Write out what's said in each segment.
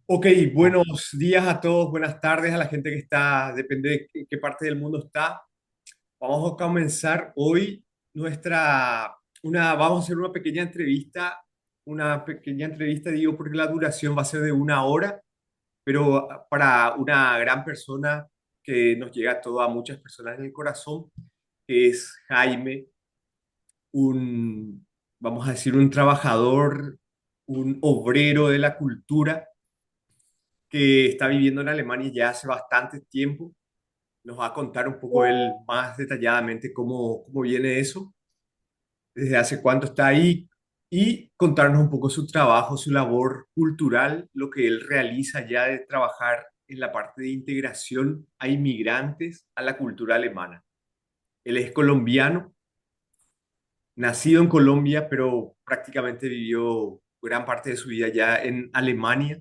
Ok, buenos días a todos, buenas tardes a la gente que está, depende de qué parte del mundo está. Vamos a comenzar hoy vamos a hacer una pequeña entrevista, digo, porque la duración va a ser de 1 hora, pero para una gran persona que nos llega a muchas personas en el corazón, que es Jaime, un, vamos a decir, un trabajador, un obrero de la cultura que está viviendo en Alemania ya hace bastante tiempo. Nos va a contar un poco él más detalladamente cómo viene eso, desde hace cuánto está ahí y contarnos un poco su trabajo, su labor cultural, lo que él realiza ya de trabajar en la parte de integración a inmigrantes a la cultura alemana. Él es colombiano, nacido en Colombia, pero prácticamente vivió gran parte de su vida ya en Alemania.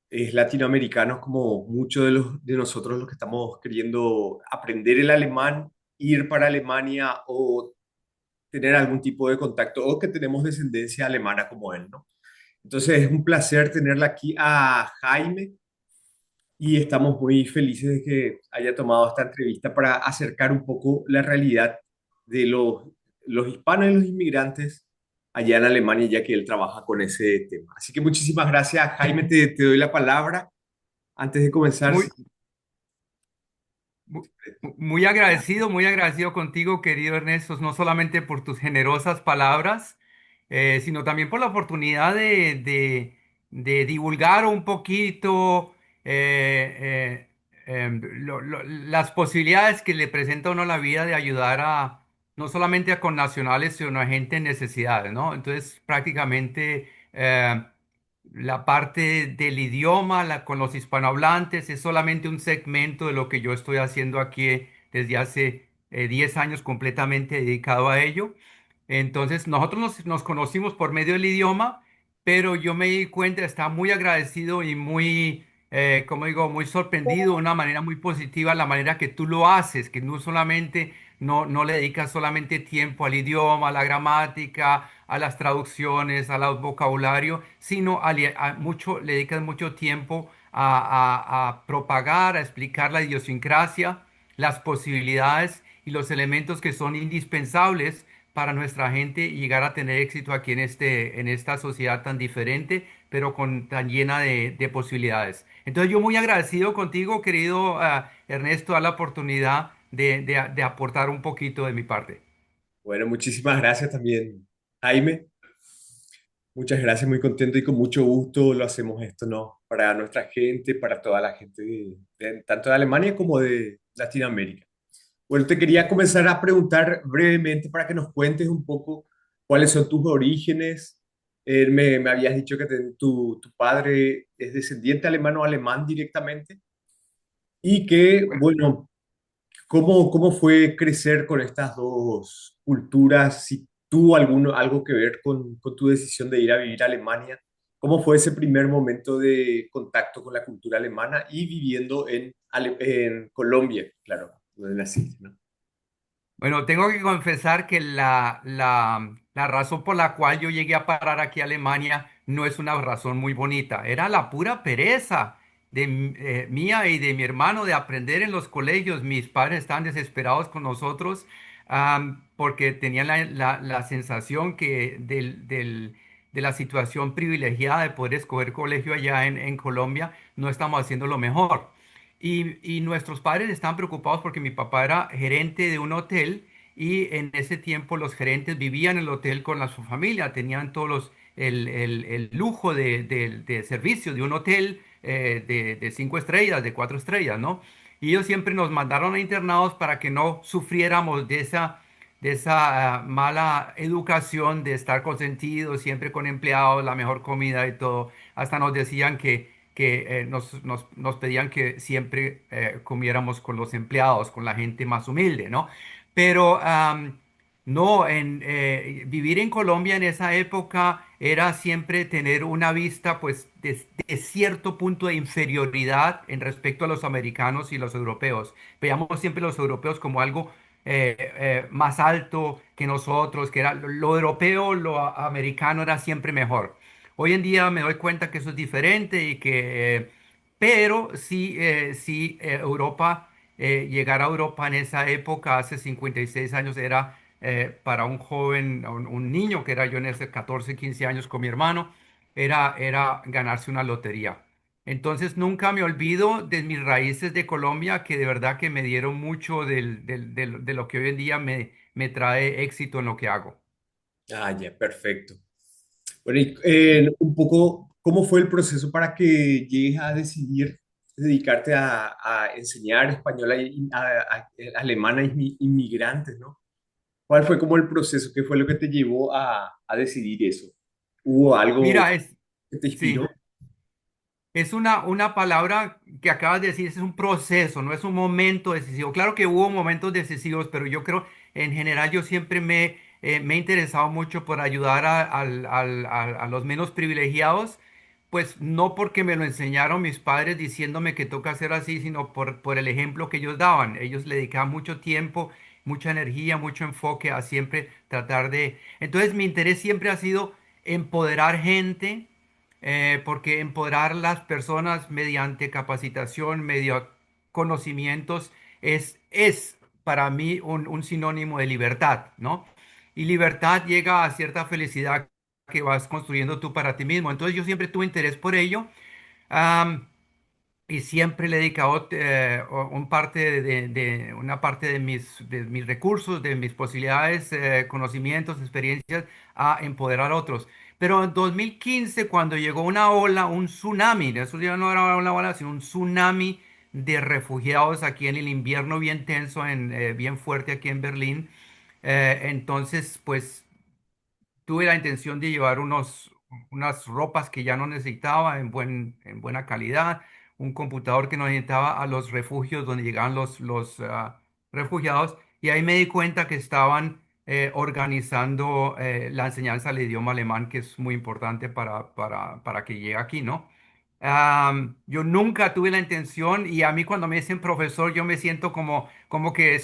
Es latinoamericano como muchos de nosotros los que estamos queriendo aprender el alemán, ir para Alemania o tener algún tipo de contacto o que tenemos descendencia alemana como él, ¿no? Entonces es un placer tenerla aquí a Jaime y estamos muy felices de que haya tomado esta entrevista para acercar un poco la realidad de los hispanos y los inmigrantes allá en Alemania, ya que él trabaja con ese tema. Así que muchísimas gracias, Jaime, te doy la palabra. Antes de comenzar, Muy, mu- muy agradecido contigo, querido Ernesto, no solamente por tus generosas palabras, sino también por la oportunidad de divulgar un poquito las posibilidades que le presenta a uno la vida de ayudar a no solamente a connacionales, sino a gente en necesidades, ¿no? Entonces, prácticamente la parte del idioma con los hispanohablantes es solamente un segmento de lo que yo estoy haciendo aquí desde hace 10 años completamente dedicado a ello. Entonces, nosotros nos conocimos por medio del idioma, pero yo me di cuenta, estaba muy agradecido y muy, como digo, muy sorprendido de una manera muy positiva, la manera que tú lo haces, que no solamente, no le dedicas solamente tiempo al idioma, a la gramática, a las traducciones, al vocabulario, sino le dedicas mucho tiempo a propagar, a explicar la idiosincrasia, las posibilidades y los elementos que son indispensables para nuestra gente y llegar a tener éxito aquí en esta sociedad tan diferente, pero tan llena de posibilidades. Entonces yo muy agradecido contigo, querido Ernesto, a la oportunidad de aportar un poquito de mi parte. bueno, muchísimas gracias también, Jaime. Muchas gracias, muy contento y con mucho gusto lo hacemos esto, ¿no? Para nuestra gente, para toda la gente tanto de Alemania como de Latinoamérica. Bueno, te quería comenzar a preguntar brevemente para que nos cuentes un poco cuáles son tus orígenes. Me habías dicho que tu padre es descendiente alemán o alemán directamente y que, Bueno, bueno, ¿cómo fue crecer con estas dos culturas? Si tuvo algo que ver con tu decisión de ir a vivir a Alemania, ¿cómo fue ese primer momento de contacto con la cultura alemana y viviendo en Colombia, claro, donde naciste, ¿no? Bueno, tengo que confesar que la razón por la cual yo llegué a parar aquí a Alemania no es una razón muy bonita. Era la pura pereza mía y de mi hermano de aprender en los colegios. Mis padres estaban desesperados con nosotros porque tenían la sensación de la situación privilegiada de poder escoger colegio allá en Colombia. No estamos haciendo lo mejor. Y nuestros padres estaban preocupados porque mi papá era gerente de un hotel y en ese tiempo los gerentes vivían en el hotel con su familia, tenían el lujo de servicio de un hotel de 5 estrellas, de 4 estrellas, ¿no? Y ellos siempre nos mandaron a internados para que no sufriéramos de esa mala educación de estar consentidos, siempre con empleados, la mejor comida y todo. Hasta nos decían que nos pedían que siempre comiéramos con los empleados, con la gente más humilde, ¿no? Pero no, vivir en Colombia en esa época era siempre tener una vista, pues, de cierto punto de inferioridad en respecto a los americanos y los europeos. Veíamos siempre a los europeos como algo más alto que nosotros, que era lo europeo, lo americano era siempre mejor. Hoy en día me doy cuenta que eso es diferente y pero sí, Europa, llegar a Europa en esa época, hace 56 años, era para un joven, un niño que era yo en ese 14, 15 años con mi hermano, era ganarse una lotería. Entonces nunca me olvido de mis raíces de Colombia, que de verdad que me dieron mucho de lo que hoy en día me trae éxito en lo que hago. Ah, ya, perfecto. Bueno, y, un poco, ¿cómo fue el proceso para que llegues a decidir dedicarte a enseñar español a alemán a inmigrantes, ¿no? ¿Cuál fue como el proceso? ¿Qué fue lo que te llevó a decidir eso? ¿Hubo algo Mira, que te inspiró? sí. Es una palabra que acabas de decir, es un proceso, no es un momento decisivo. Claro que hubo momentos decisivos, pero yo creo, en general, yo siempre me he interesado mucho por ayudar a los menos privilegiados, pues no porque me lo enseñaron mis padres diciéndome que toca hacer así, sino por el ejemplo que ellos daban. Ellos le dedicaban mucho tiempo, mucha energía, mucho enfoque a siempre tratar de... Entonces, mi interés siempre ha sido empoderar gente, porque empoderar a las personas mediante capacitación, mediante conocimientos, es para mí un sinónimo de libertad, ¿no? Y libertad llega a cierta felicidad que vas construyendo tú para ti mismo. Entonces yo siempre tuve interés por ello. am, y siempre le he dedicado una parte de mis recursos, de mis posibilidades, conocimientos, experiencias a empoderar a otros. Pero en 2015, cuando llegó una ola, un tsunami, eso ya no era una ola, sino un tsunami de refugiados aquí en el invierno bien tenso, bien fuerte aquí en Berlín, entonces, pues tuve la intención de llevar unas ropas que ya no necesitaba en buena calidad, un computador que no necesitaba a los refugios donde llegaban los refugiados, y ahí me di cuenta que estaban organizando la enseñanza del idioma alemán, que es muy importante para que llegue aquí, ¿no? Yo nunca tuve la intención, y a mí cuando me dicen profesor yo me siento como que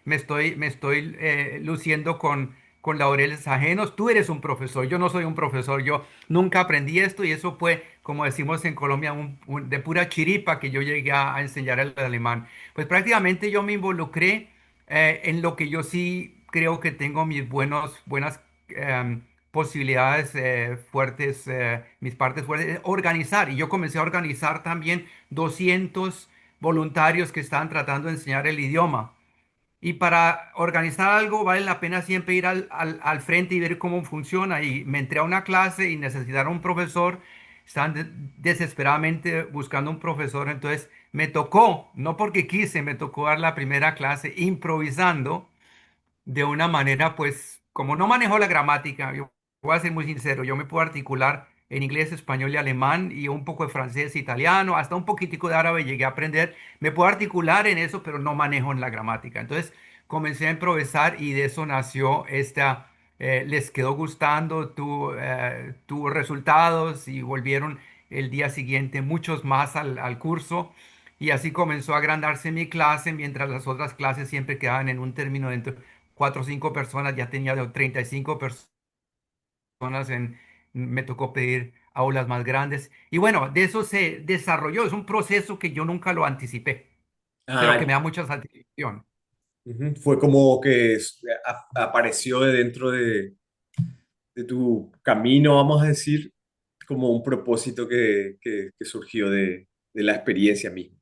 me estoy luciendo con laureles ajenos. Tú eres un profesor, yo no soy un profesor, yo nunca aprendí esto, y eso fue, como decimos en Colombia, de pura chiripa que yo llegué a enseñar el alemán. Pues prácticamente yo me involucré en lo que yo sí creo que tengo mis buenas posibilidades fuertes, mis partes fuertes, es organizar. Y yo comencé a organizar también 200 voluntarios que estaban tratando de enseñar el idioma. Y para organizar algo vale la pena siempre ir al frente y ver cómo funciona. Y me entré a una clase y necesitaron un profesor. Estaban desesperadamente buscando un profesor. Entonces me tocó, no porque quise, me tocó dar la primera clase improvisando de una manera, pues, como no manejo la gramática, yo voy a ser muy sincero, yo me puedo articular en inglés, español y alemán y un poco de francés, italiano, hasta un poquitico de árabe llegué a aprender. Me puedo articular en eso, pero no manejo en la gramática. Entonces comencé a improvisar y de eso nació les quedó gustando, tuvo resultados y volvieron el día siguiente muchos más al curso. Y así comenzó a agrandarse mi clase, mientras las otras clases siempre quedaban en un término de 4 o 5 personas. Ya tenía de 35 personas, me tocó pedir aulas más grandes. Y bueno, de eso se desarrolló. Es un proceso que yo nunca lo anticipé, pero que Ah, me da mucha satisfacción. ujú. Fue como que apareció de dentro de tu camino, vamos a decir, como un propósito que surgió de la experiencia misma.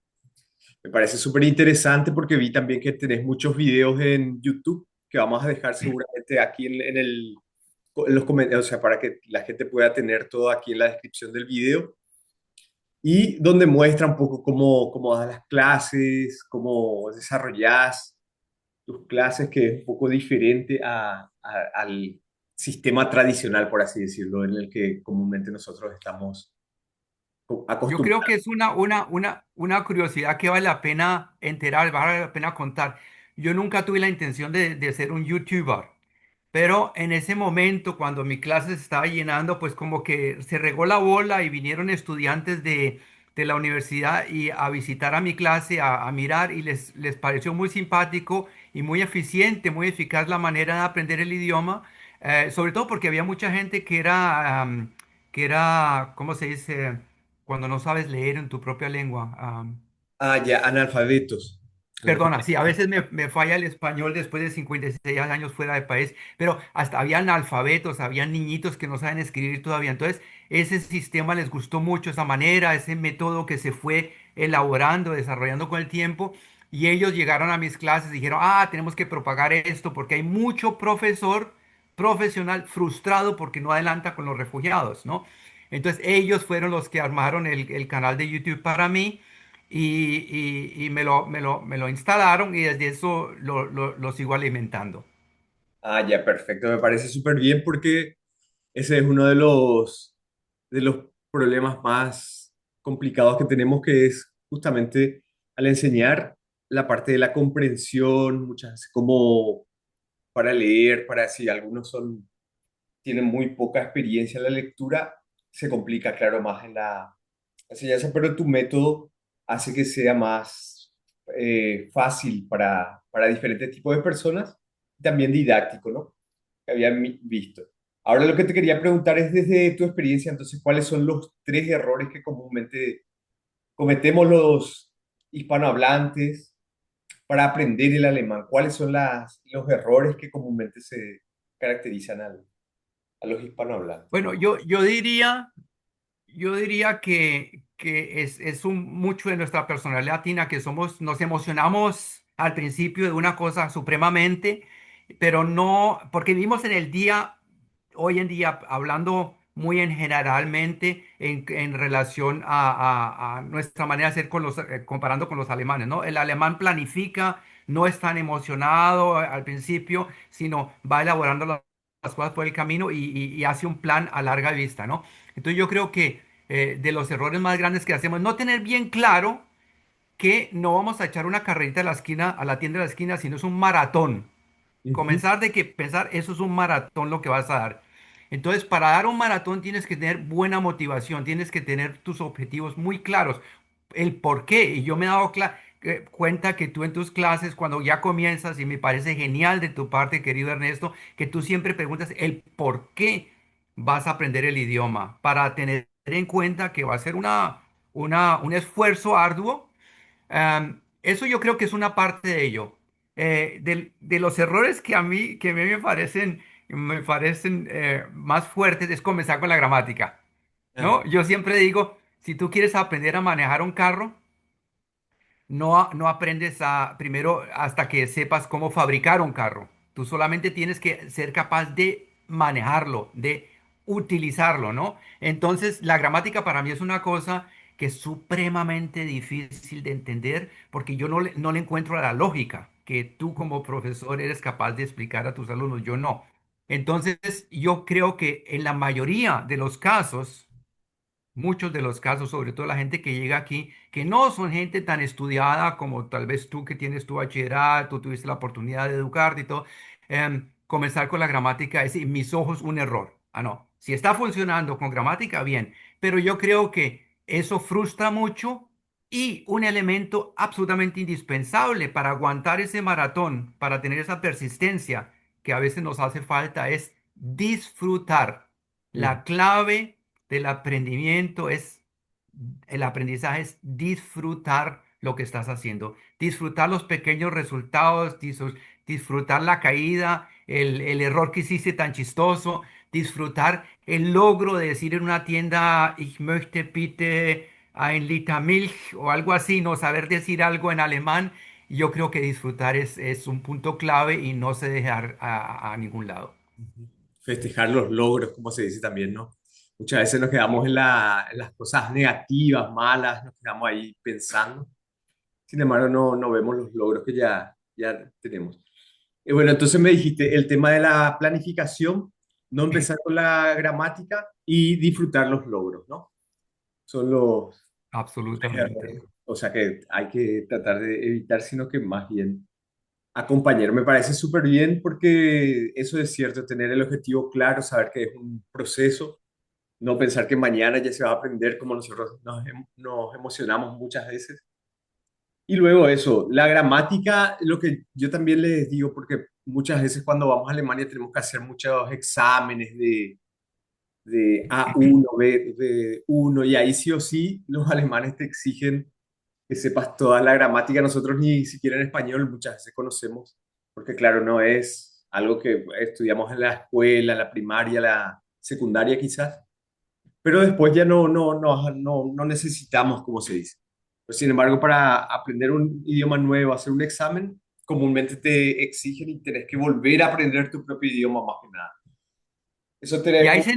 Me parece súper interesante porque vi también que tenés muchos videos en YouTube que vamos a dejar seguramente aquí en los comentarios, o sea, para que la gente pueda tener todo aquí en la descripción del video y donde muestra un poco cómo das las clases, cómo desarrollás tus clases, que es un poco diferente al sistema tradicional, por así decirlo, en el que comúnmente nosotros estamos Yo creo acostumbrados. que es una curiosidad que vale la pena enterar, vale la pena contar. Yo nunca tuve la intención de ser un YouTuber. Pero en ese momento, cuando mi clase se estaba llenando, pues como que se regó la bola y vinieron estudiantes de la universidad y a visitar a mi clase, a mirar, y les pareció muy simpático y muy eficiente, muy eficaz la manera de aprender el idioma, sobre todo porque había mucha gente que era que era, ¿cómo se dice? Cuando no sabes leer en tu propia lengua. Ah, ya, analfabetos. Perdona, sí, a veces me falla el español después de 56 años fuera del país, pero hasta había analfabetos, había niñitos que no saben escribir todavía. Entonces, ese sistema les gustó mucho, esa manera, ese método que se fue elaborando, desarrollando con el tiempo. Y ellos llegaron a mis clases y dijeron, ah, tenemos que propagar esto porque hay mucho profesor profesional frustrado porque no adelanta con los refugiados, ¿no? Entonces, ellos fueron los que armaron el canal de YouTube para mí y me lo instalaron y desde eso lo sigo alimentando. Ah, ya, perfecto. Me parece súper bien porque ese es uno de los problemas más complicados que tenemos, que es justamente al enseñar la parte de la comprensión, muchas veces como para leer, para si algunos tienen muy poca experiencia en la lectura, se complica, claro, más en la enseñanza, pero tu método hace que sea más fácil para diferentes tipos de personas, y también didáctico, ¿no? Que había visto. Ahora lo que te quería preguntar es desde tu experiencia, entonces, ¿cuáles son los tres errores que comúnmente cometemos los hispanohablantes para aprender el alemán? ¿Cuáles son los errores que comúnmente se caracterizan a los hispanohablantes? Bueno, yo diría que es mucho de nuestra personalidad latina, que nos emocionamos al principio de una cosa supremamente, pero no, porque vivimos en el día, hoy en día, hablando muy en generalmente en relación a nuestra manera de ser comparando con los alemanes, ¿no? El alemán planifica, no es tan emocionado al principio, sino va elaborando las cosas por el camino y hace un plan a larga vista, ¿no? Entonces yo creo que de los errores más grandes que hacemos, no tener bien claro que no vamos a echar una carrerita a la esquina, a la tienda de la esquina, sino es un maratón. Ujú, Comenzar de que pensar, eso es un maratón lo que vas a dar. Entonces, para dar un maratón tienes que tener buena motivación, tienes que tener tus objetivos muy claros, el por qué. Y yo me he dado cuenta que tú en tus clases, cuando ya comienzas, y me parece genial de tu parte, querido Ernesto, que tú siempre preguntas el por qué vas a aprender el idioma, para tener en cuenta que va a ser un esfuerzo arduo. Eso yo creo que es una parte de ello. De los errores que a mí me parecen más fuertes es comenzar con la gramática, ajá, ¿no? Yo siempre digo, si tú quieres aprender a manejar un carro, no aprendes primero hasta que sepas cómo fabricar un carro. Tú solamente tienes que ser capaz de manejarlo, de utilizarlo, ¿no? Entonces, la gramática para mí es una cosa que es supremamente difícil de entender porque yo no le encuentro la lógica que tú como profesor eres capaz de explicar a tus alumnos, yo no. Entonces, yo creo que en la mayoría de los casos, muchos de los casos, sobre todo la gente que llega aquí, que no son gente tan estudiada como tal vez tú que tienes tu bachillerato, tuviste la oportunidad de educarte y todo, comenzar con la gramática es, en mis ojos, un error. Ah, no. Si está funcionando con gramática, bien. Pero yo creo que eso frustra mucho y un elemento absolutamente indispensable para aguantar ese maratón, para tener esa persistencia que a veces nos hace falta, es disfrutar. ujú, La clave del el aprendizaje es disfrutar lo que estás haciendo, disfrutar los pequeños resultados, disfrutar la caída, el error que hiciste tan chistoso, disfrutar el logro de decir en una tienda, ich möchte bitte ein Liter Milch o algo así, no saber decir algo en alemán. Yo creo que disfrutar es un punto clave y no se dejar a ningún lado. ujú. Festejar los logros, como se dice también, ¿no? Muchas veces nos quedamos en las cosas negativas, malas, nos quedamos ahí pensando. Sin embargo, no vemos los logros que ya tenemos. Y bueno, entonces me dijiste el tema de la planificación, no empezar con la gramática y disfrutar los logros, ¿no? Son los tres Absolutamente. errores. O sea que hay que tratar de evitar, sino que más bien acompañar. Me parece súper bien porque eso es cierto, tener el objetivo claro, saber que es un proceso, no pensar que mañana ya se va a aprender como nosotros nos emocionamos muchas veces. Y luego eso, la gramática, lo que yo también les digo, porque muchas veces cuando vamos a Alemania tenemos que hacer muchos exámenes de A1, B1, y ahí sí o sí los alemanes te exigen que sepas toda la gramática. Nosotros ni siquiera en español muchas veces conocemos, porque claro, no es algo que estudiamos en la escuela, la primaria, la secundaria quizás, pero después ya no necesitamos, como se dice. Pero sin embargo, para aprender un idioma nuevo, hacer un examen, comúnmente te exigen y tenés que volver a aprender tu propio idioma más que nada. Eso Y te... ahí se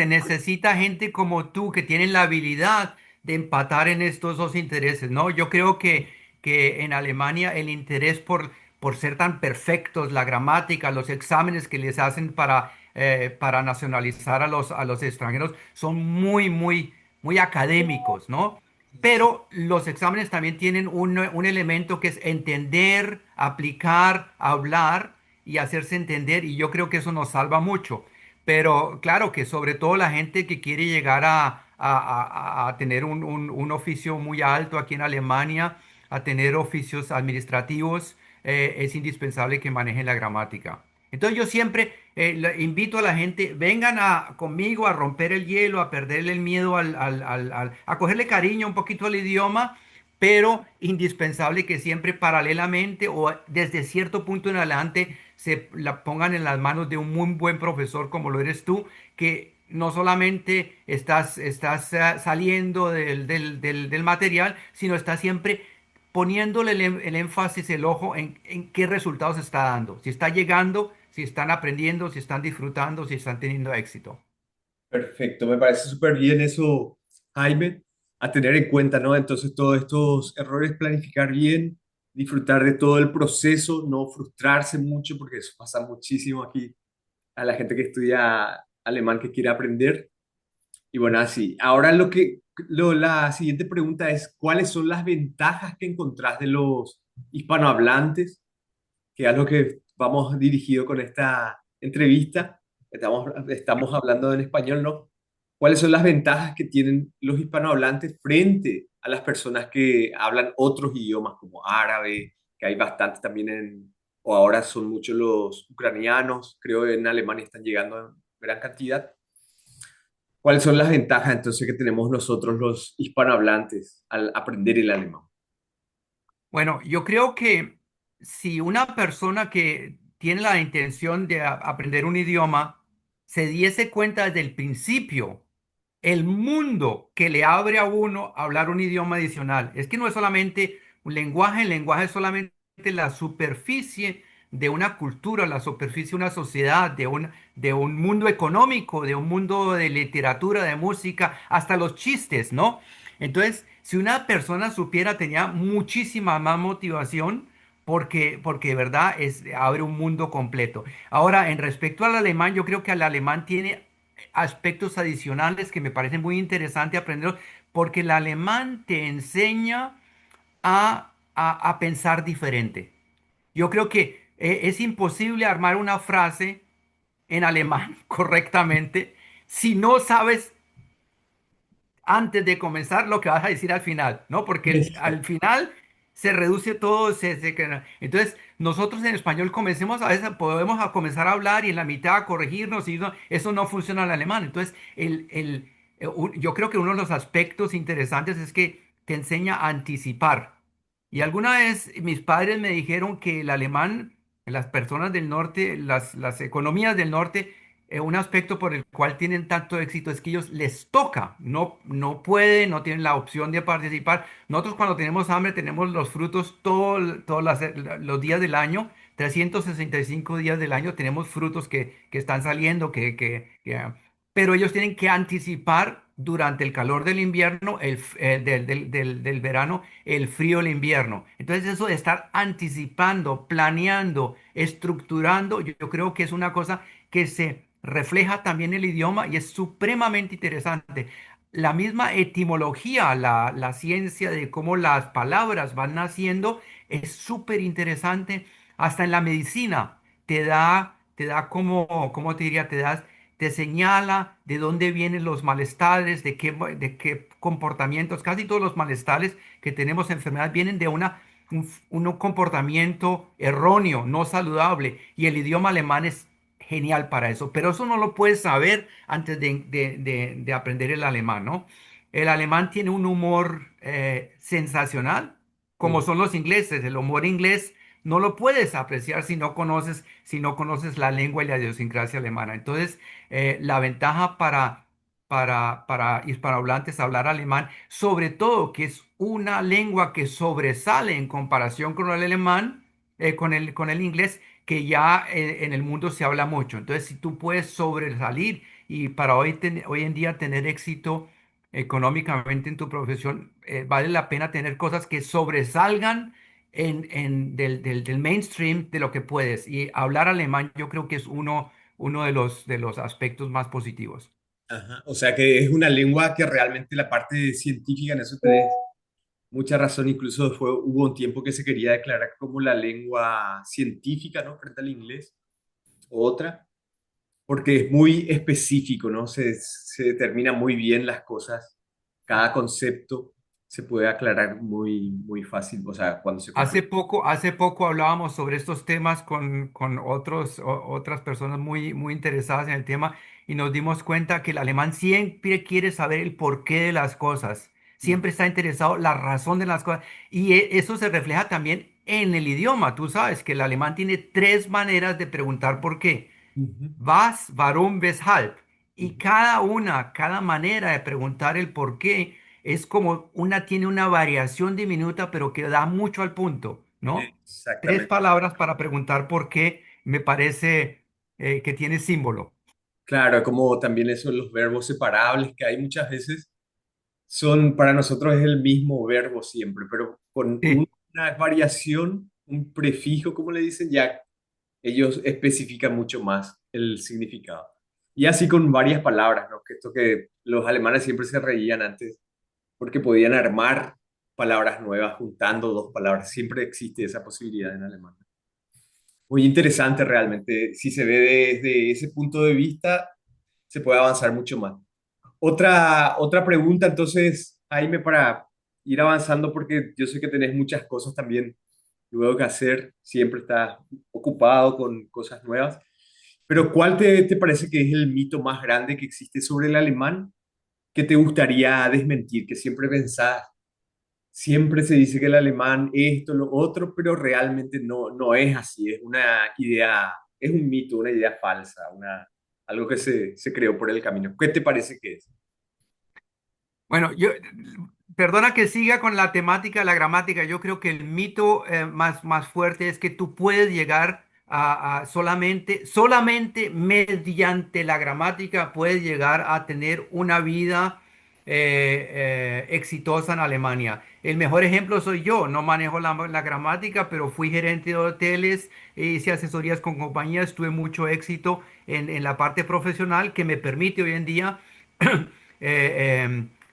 necesita gente como tú que tienen la habilidad de empatar en estos dos intereses, ¿no? Yo creo que en Alemania el interés por ser tan perfectos, la gramática, los exámenes que les hacen para nacionalizar a los extranjeros son muy académicos, ¿no? Pero los exámenes también tienen un elemento que es entender, aplicar, hablar y hacerse entender, y yo creo que eso nos salva mucho. Pero claro que sobre todo la gente que quiere llegar a tener un oficio muy alto aquí en Alemania, a tener oficios administrativos, es indispensable que manejen la gramática. Entonces yo siempre invito a la gente, vengan conmigo a romper el hielo, a perderle el miedo a cogerle cariño un poquito al idioma, pero indispensable que siempre paralelamente o desde cierto punto en adelante se la pongan en las manos de un muy buen profesor como lo eres tú, que no solamente estás saliendo del material, sino estás siempre poniéndole el énfasis, el ojo en qué resultados está dando, si está llegando, si están aprendiendo, si están disfrutando, si están teniendo éxito. Perfecto, me parece súper bien eso, Jaime, a tener en cuenta, ¿no? Entonces, todos estos errores, planificar bien, disfrutar de todo el proceso, no frustrarse mucho, porque eso pasa muchísimo aquí a la gente que estudia alemán que quiere aprender. Y bueno, así. Ahora la siguiente pregunta es, ¿cuáles son las ventajas que encontrás de los hispanohablantes? Que es a lo que vamos dirigido con esta entrevista. Estamos hablando en español, ¿no? ¿Cuáles son las ventajas que tienen los hispanohablantes frente a las personas que hablan otros idiomas como árabe, que hay bastantes también o ahora son muchos los ucranianos, creo que en Alemania están llegando en gran cantidad. ¿Cuáles son las ventajas entonces que tenemos nosotros los hispanohablantes al aprender el alemán? Bueno, yo creo que si una persona que tiene la intención de aprender un idioma se diese cuenta desde el principio el mundo que le abre a uno a hablar un idioma adicional, es que no es solamente un lenguaje, el lenguaje es solamente la superficie de una cultura, la superficie de una sociedad, de un mundo económico, de un mundo de literatura, de música, hasta los chistes, ¿no? Entonces, si una persona supiera, tenía muchísima más motivación porque de verdad abre un mundo completo. Ahora, en respecto al alemán, yo creo que el alemán tiene aspectos adicionales que me parecen muy interesantes aprender, porque el alemán te enseña a pensar diferente. Yo creo que es imposible armar una frase en alemán correctamente si no sabes antes de comenzar lo que vas a decir al final, ¿no? Porque al final se reduce todo, entonces nosotros en español comencemos a veces podemos comenzar a hablar y en la mitad a corregirnos y eso no funciona en alemán. Entonces, yo creo que uno de los aspectos interesantes es que te enseña a anticipar. Y alguna vez mis padres me dijeron que el alemán, las personas del norte, las economías del norte, un aspecto por el cual tienen tanto éxito es que ellos les toca, no pueden, no tienen la opción de participar. Nosotros cuando tenemos hambre tenemos los frutos todos los días del año, 365 días del año tenemos frutos que están saliendo, pero ellos tienen que anticipar durante el calor del invierno, del verano, el frío del invierno. Entonces eso de estar anticipando, planeando, estructurando, yo creo que es una cosa que se refleja también el idioma y es supremamente interesante. La misma etimología, la ciencia de cómo las palabras van naciendo es súper interesante. Hasta en la medicina te da como, ¿cómo te diría? Te señala de dónde vienen los malestares, de qué comportamientos. Casi todos los malestares que tenemos, enfermedades, vienen de un comportamiento erróneo, no saludable. Y el idioma alemán es genial para eso, pero eso no lo puedes saber antes de aprender el alemán, ¿no? El alemán tiene un humor sensacional, como Mm. son los ingleses. El humor inglés no lo puedes apreciar si no conoces la lengua y la idiosincrasia alemana. Entonces, la ventaja para hispanohablantes hablar alemán, sobre todo que es una lengua que sobresale en comparación con el alemán, con el inglés, que ya en el mundo se habla mucho. Entonces, si tú puedes sobresalir y para hoy en día tener éxito económicamente en tu profesión, vale la pena tener cosas que sobresalgan del mainstream de lo que puedes. Y hablar alemán yo creo que es uno de los aspectos más positivos. Ajá. O sea que es una lengua que realmente la parte científica en eso tenés mucha razón. Incluso hubo un tiempo que se quería declarar como la lengua científica, ¿no? Frente al inglés. Otra, porque es muy específico, ¿no? Se determina muy bien las cosas. Cada concepto se puede aclarar muy fácil, o sea, cuando se complica. Hace poco hablábamos sobre estos temas con otras personas muy interesadas en el tema y nos dimos cuenta que el alemán siempre quiere saber el porqué de las cosas, Mm. siempre está interesado la razón de las cosas y eso se refleja también en el idioma. Tú sabes que el alemán tiene tres maneras de preguntar por qué. Ujú, Was, warum, weshalb. Y ujú. cada manera de preguntar el por qué es como tiene una variación diminuta, pero que da mucho al punto, ¿no? Tres Exactamente. palabras para preguntar por qué me parece que tiene símbolo. Claro, como también eso, los verbos separables que hay muchas veces son, para nosotros es el mismo verbo siempre, pero con Sí. una variación, un prefijo, como le dicen, ya ellos especifican mucho más el significado. Y así con varias palabras, ¿no? Que esto que los alemanes siempre se reían antes, porque podían armar palabras nuevas juntando dos palabras. Siempre existe esa posibilidad en alemán. Muy interesante realmente. Si se ve desde ese punto de vista, se puede avanzar mucho más. Otra pregunta, entonces, Jaime, para ir avanzando, porque yo sé que tenés muchas cosas también luego que hacer, siempre estás ocupado con cosas nuevas, pero ¿cuál te parece que es el mito más grande que existe sobre el alemán que te gustaría desmentir, que siempre pensás, siempre se dice que el alemán esto, lo otro, pero realmente no es así, es una idea, es un mito, una idea falsa, algo que se creó por el camino? ¿Qué te parece que es? Bueno, perdona que siga con la temática, la gramática. Yo creo que el mito más fuerte es que tú puedes llegar a solamente mediante la gramática puedes llegar a tener una vida exitosa en Alemania. El mejor ejemplo soy yo. No manejo la gramática, pero fui gerente de hoteles, hice asesorías con compañías, tuve mucho éxito en la parte profesional que me permite hoy en día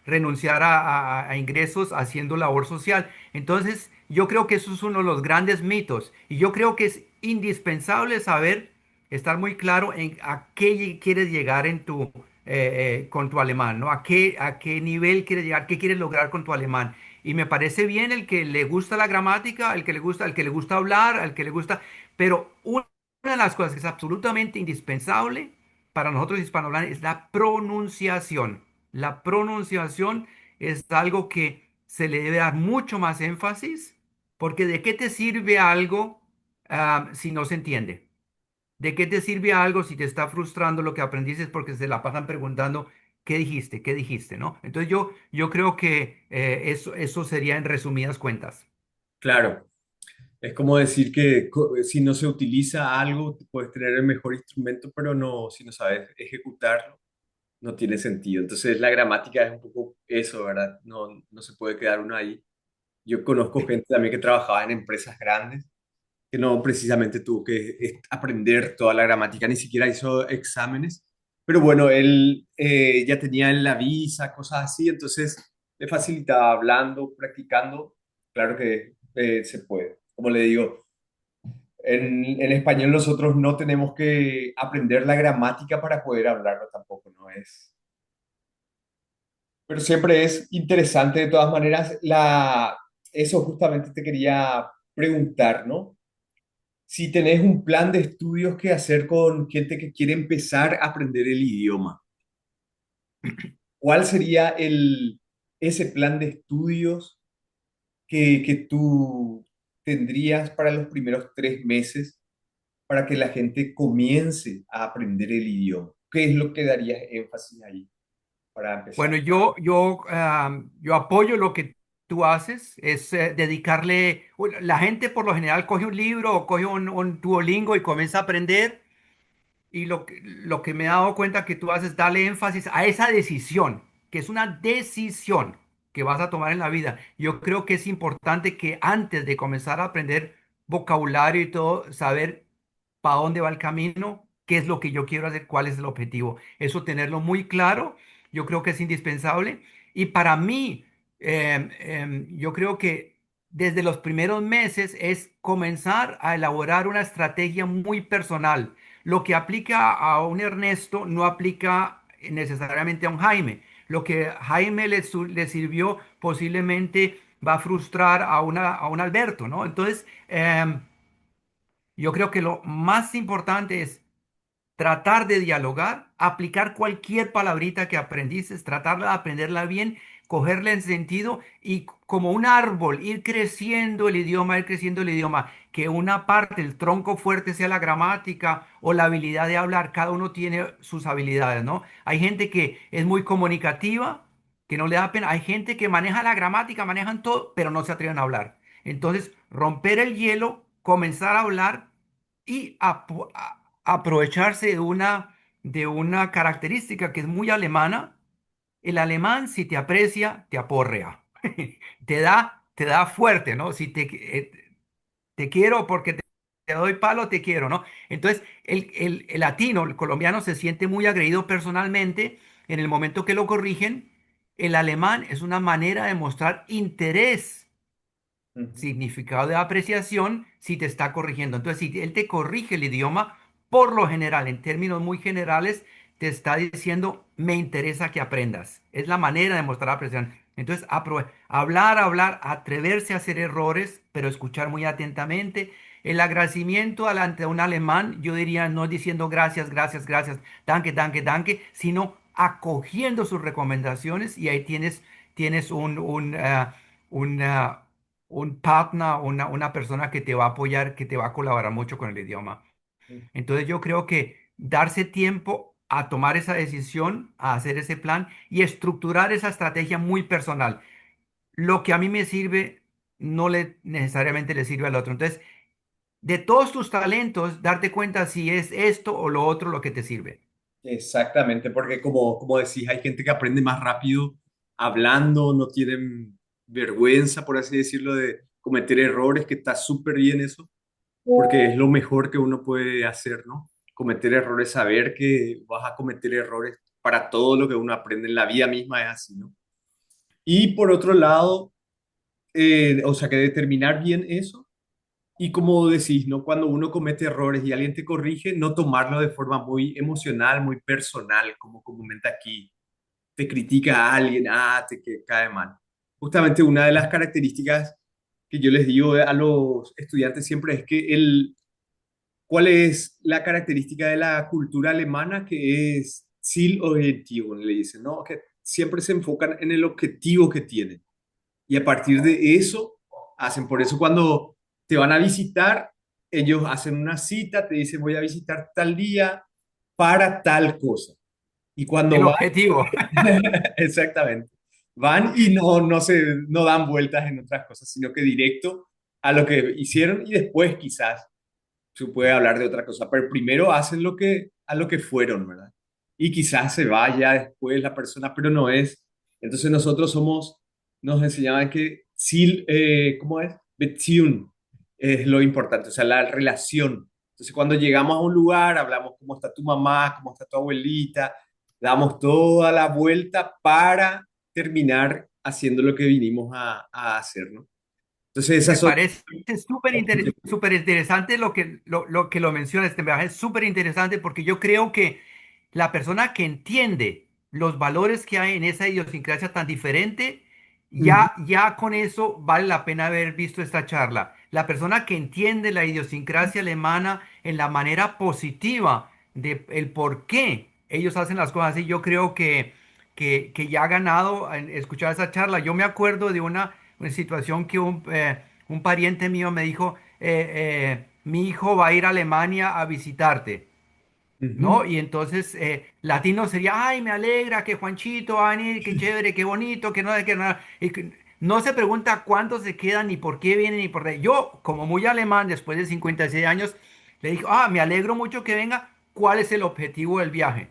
renunciar a ingresos haciendo labor social. Entonces, yo creo que eso es uno de los grandes mitos y yo creo que es indispensable saber, estar muy claro en a qué quieres llegar con tu alemán, ¿no? A qué nivel quieres llegar, qué quieres lograr con tu alemán. Y me parece bien el que le gusta la gramática, el que le gusta hablar, al que le gusta, pero una de las cosas que es absolutamente indispensable para nosotros hispanohablantes es la pronunciación. La pronunciación es algo que se le debe dar mucho más énfasis, porque ¿de qué te sirve algo si no se entiende? ¿De qué te sirve algo si te está frustrando lo que aprendiste porque se la pasan preguntando qué dijiste, qué dijiste, ¿no? Entonces yo creo que eso sería en resumidas cuentas. Claro. Es como decir que si no se utiliza algo, puedes tener el mejor instrumento, pero no, si no sabes ejecutarlo, no tiene sentido. Entonces la gramática es un poco eso, ¿verdad? No se puede quedar uno ahí. Yo conozco gente también que trabajaba en empresas grandes, que no precisamente tuvo que aprender toda la gramática, ni siquiera hizo exámenes, pero bueno, él ya tenía en la visa, cosas así, entonces le facilitaba hablando, practicando, claro que se puede. Como le digo, en español nosotros no tenemos que aprender la gramática para poder hablarlo tampoco, no es. Pero siempre es interesante de todas maneras eso justamente te quería preguntar, ¿no? si tenés un plan de estudios que hacer con gente que quiere empezar a aprender el idioma, ¿cuál sería ese plan de estudios que tú tendrías para los primeros 3 meses para que la gente comience a aprender el idioma? ¿Qué es lo que darías énfasis ahí para Bueno, empezar? yo apoyo lo que tú haces, es dedicarle, bueno, la gente por lo general coge un libro o coge un Duolingo y comienza a aprender. Y lo que me he dado cuenta que tú haces es darle énfasis a esa decisión, que es una decisión que vas a tomar en la vida. Yo creo que es importante que antes de comenzar a aprender vocabulario y todo, saber para dónde va el camino, qué es lo que yo quiero hacer, cuál es el objetivo. Eso tenerlo muy claro, yo creo que es indispensable. Y para mí, yo creo que desde los primeros meses es comenzar a elaborar una estrategia muy personal. Lo que aplica a un Ernesto no aplica necesariamente a un Jaime. Lo que Jaime le sirvió posiblemente va a frustrar a un Alberto, ¿no? Entonces, yo creo que lo más importante es tratar de dialogar, aplicar cualquier palabrita que aprendiste, tratar de aprenderla bien, cogerle el sentido y como un árbol, ir creciendo el idioma, que una parte, el tronco fuerte sea la gramática o la habilidad de hablar, cada uno tiene sus habilidades, ¿no? Hay gente que es muy comunicativa, que no le da pena, hay gente que maneja la gramática, manejan todo, pero no se atreven a hablar. Entonces, romper el hielo, comenzar a hablar y aprovecharse de una característica que es muy alemana. El alemán, si te aprecia, te aporrea. Te da fuerte, ¿no? Si te quiero porque te doy palo, te quiero, ¿no? Entonces, el latino, el colombiano, se siente muy agredido personalmente en el momento que lo corrigen. El alemán es una manera de mostrar interés, Ujú. significado de apreciación si te está corrigiendo. Entonces, si él te corrige el idioma, por lo general, en términos muy generales, te está diciendo, me interesa que aprendas. Es la manera de mostrar apreciación. Entonces, hablar, atreverse a hacer errores, pero escuchar muy atentamente. El agradecimiento ante un alemán, yo diría, no diciendo gracias, gracias, gracias, danke, danke, danke, sino acogiendo sus recomendaciones y ahí tienes una, un partner, una persona que te va a apoyar, que te va a colaborar mucho con el idioma. Entonces yo creo que darse tiempo a tomar esa decisión, a hacer ese plan y estructurar esa estrategia muy personal. Lo que a mí me sirve no le necesariamente le sirve al otro. Entonces, de todos tus talentos, darte cuenta si es esto o lo otro lo que te sirve. Exactamente, porque como decís, hay gente que aprende más rápido hablando, no tienen vergüenza, por así decirlo, de cometer errores, que está súper bien eso, porque es lo mejor que uno puede hacer, ¿no? Cometer errores, saber que vas a cometer errores para todo lo que uno aprende en la vida misma es así, ¿no? Y por otro lado, o sea, que determinar bien eso. Y como decís, ¿no? Cuando uno comete errores y alguien te corrige, no tomarlo de forma muy emocional, muy personal, como comúnmente aquí te critica a alguien, te cae mal. Justamente una de las características que yo les digo a los estudiantes siempre es que ¿cuál es la característica de la cultura alemana? Que es Zielorientierung, le dicen, ¿no? Que siempre se enfocan en el objetivo que tienen. Y a partir de eso, hacen. Por eso cuando te van a visitar, ellos hacen una cita, te dicen voy a visitar tal día para tal cosa. Y cuando El van, objetivo. exactamente, van y no dan vueltas en otras cosas, sino que directo a lo que hicieron y después quizás se puede hablar de otra cosa, pero primero hacen a lo que fueron, ¿verdad? Y quizás se vaya después la persona, pero no es. Entonces nos enseñaban que sí, ¿cómo es? Beziehung es lo importante, o sea, la relación. Entonces cuando llegamos a un lugar, hablamos cómo está tu mamá, cómo está tu abuelita, damos toda la vuelta para terminar haciendo lo que vinimos a hacer, ¿no? Entonces esas Me son... parece súper interesante lo que lo mencionas, este viaje es súper interesante porque yo creo que la persona que entiende los valores que hay en esa idiosincrasia tan diferente, Ujú. ya con eso vale la pena haber visto esta charla. la persona que entiende la idiosincrasia alemana en la manera positiva de el por qué ellos hacen las cosas así, yo creo que ya ha ganado en escuchar esa charla. Yo me acuerdo de una situación que un pariente mío me dijo, mi hijo va a ir a Alemania a visitarte. Ujú. ¿No? Y entonces latino sería, ay, me alegra que Juanchito va a venir, qué chévere, qué bonito, que no sé qué, nada. Y no se pregunta cuántos se quedan, ni por qué vienen, ni por qué. Yo, como muy alemán, después de 56 años, le dije, ah, me alegro mucho que venga, ¿cuál es el objetivo del viaje?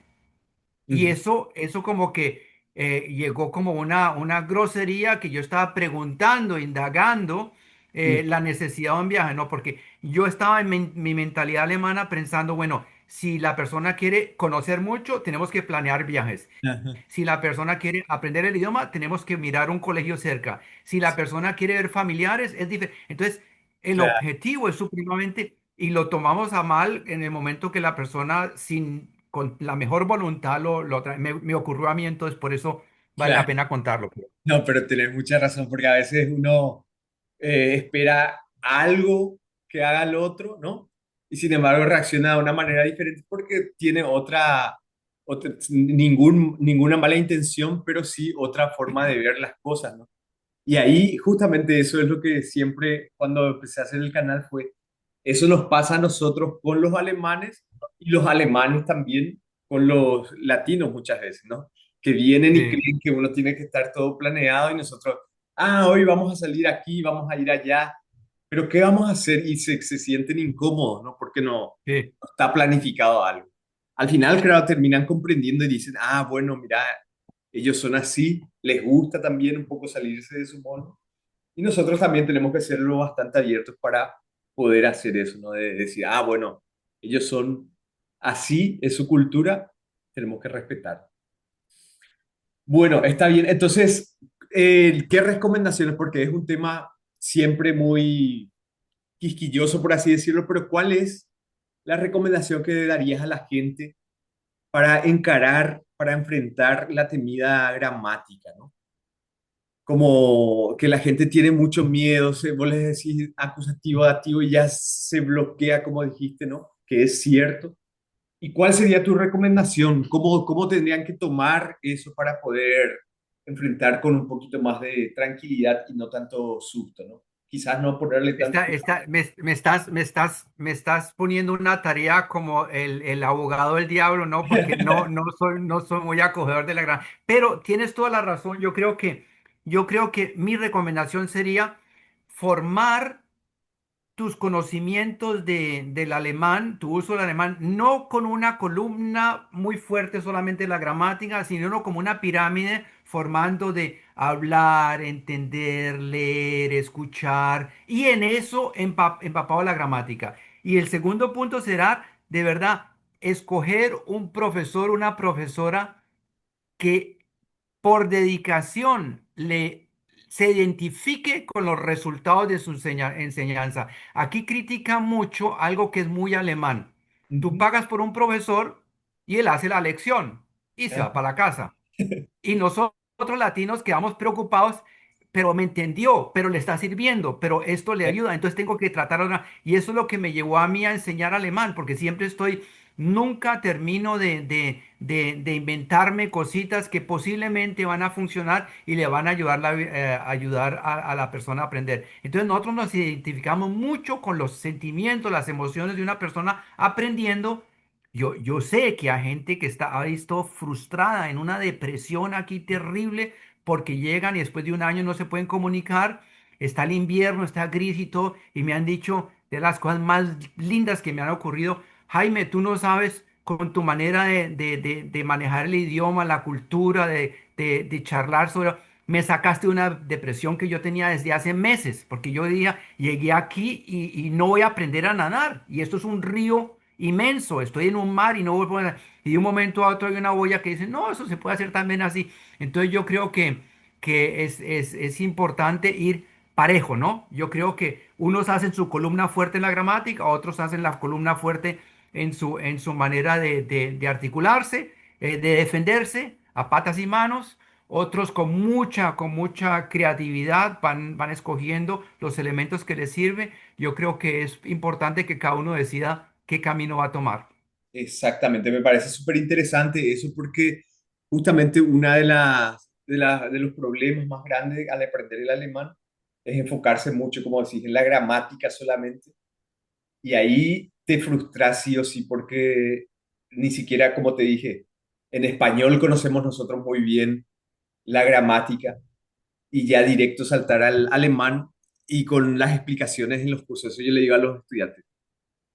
Y Ujú. eso como que llegó como una grosería que yo estaba preguntando, indagando Ujú. la necesidad de un viaje, ¿no? Porque yo estaba en mi mentalidad alemana pensando, bueno, si la persona quiere conocer mucho, tenemos que planear viajes. Ajá. Si la persona quiere aprender el idioma, tenemos que mirar un colegio cerca. Si la persona quiere ver familiares, es diferente. Entonces, el Claro, objetivo es supremamente, y lo tomamos a mal en el momento que la persona con la mejor voluntad lo trae. Me ocurrió a mí, entonces por eso vale la claro. pena contarlo. No, pero tenés mucha razón, porque a veces uno espera algo que haga el otro, ¿no? Y sin embargo reacciona de una manera diferente porque tiene ninguna mala intención, pero sí otra forma de ver las cosas, ¿no? Y ahí justamente eso es lo que siempre cuando empecé a hacer el canal fue, eso nos pasa a nosotros con los alemanes y los alemanes también con los latinos muchas veces, ¿no? Que vienen y Sí, creen que uno tiene que estar todo planeado y nosotros, hoy vamos a salir aquí, vamos a ir allá, pero ¿qué vamos a hacer? Y se sienten incómodos, ¿no? Porque sí, no está planificado algo. Al final, claro, terminan comprendiendo y dicen, bueno, mira, ellos son así, les gusta también un poco salirse de su mono. Y nosotros también tenemos que serlo bastante abiertos para poder hacer eso, ¿no? De decir, bueno, ellos son así, es su cultura, tenemos que respetar. Bueno, está bien. Entonces, ¿qué recomendaciones? Porque es un tema siempre muy quisquilloso, por así decirlo, pero ¿cuál es la recomendación que le darías a la gente para encarar, para enfrentar la temida gramática, ¿no? Como que la gente tiene mucho miedo, vos les decís acusativo, dativo y ya se bloquea, como dijiste, ¿no? Que es cierto. ¿Y cuál sería tu recomendación? ¿Cómo tendrían que tomar eso para poder enfrentar con un poquito más de tranquilidad y no tanto susto, ¿no? Quizás no ponerle tanto... me estás poniendo una tarea como el abogado del diablo, ¿no? Porque no soy muy acogedor de la gran. Pero tienes toda la razón. Yo creo que mi recomendación sería formar tus conocimientos del alemán, tu uso del alemán, no con una columna muy fuerte solamente de la gramática, sino como una pirámide formando de hablar, entender, leer, escuchar, y en eso empapado la gramática. Y el segundo punto será, de verdad, escoger un profesor, una profesora que por dedicación se identifique con los resultados de su enseñanza. Aquí critica mucho algo que es muy alemán. Tú Ujú. pagas por un profesor y él hace la lección y se va Ah, para la casa. Y nosotros latinos quedamos preocupados, pero me entendió, pero le está sirviendo, pero esto le ayuda, entonces tengo que tratar otra. Y eso es lo que me llevó a mí a enseñar alemán, porque siempre nunca termino de inventarme cositas que posiblemente van a funcionar y le van a ayudar, ayudar a la persona a aprender. Entonces nosotros nos identificamos mucho con los sentimientos, las emociones de una persona aprendiendo. Yo sé que hay gente que está ahí todo frustrada en una depresión aquí terrible porque llegan y después de un año no se pueden comunicar. Está el invierno, está gris y todo, y me han dicho de las cosas más lindas que me han ocurrido. Jaime, tú no sabes con tu manera de manejar el idioma, la cultura, de charlar sobre... Me sacaste de una depresión que yo tenía desde hace meses, porque yo día llegué aquí y no voy a aprender a nadar. Y esto es un río inmenso, estoy en un mar y no vuelvo a... Y de un momento a otro hay una boya que dice, no, eso se puede hacer también así. Entonces yo creo que es importante ir parejo, ¿no? Yo creo que unos hacen su columna fuerte en la gramática, otros hacen la columna fuerte en su manera de articularse, de defenderse a patas y manos. otros con mucha creatividad van escogiendo los elementos que les sirven. Yo creo que es importante que cada uno decida qué camino va a tomar. Exactamente, me parece súper interesante eso porque justamente una de los problemas más grandes al aprender el alemán es enfocarse mucho, como decís, en la gramática solamente y ahí te frustras sí o sí porque ni siquiera, como te dije, en español conocemos nosotros muy bien la gramática y ya directo saltar al alemán y con las explicaciones en los cursos. Eso yo le digo a los estudiantes.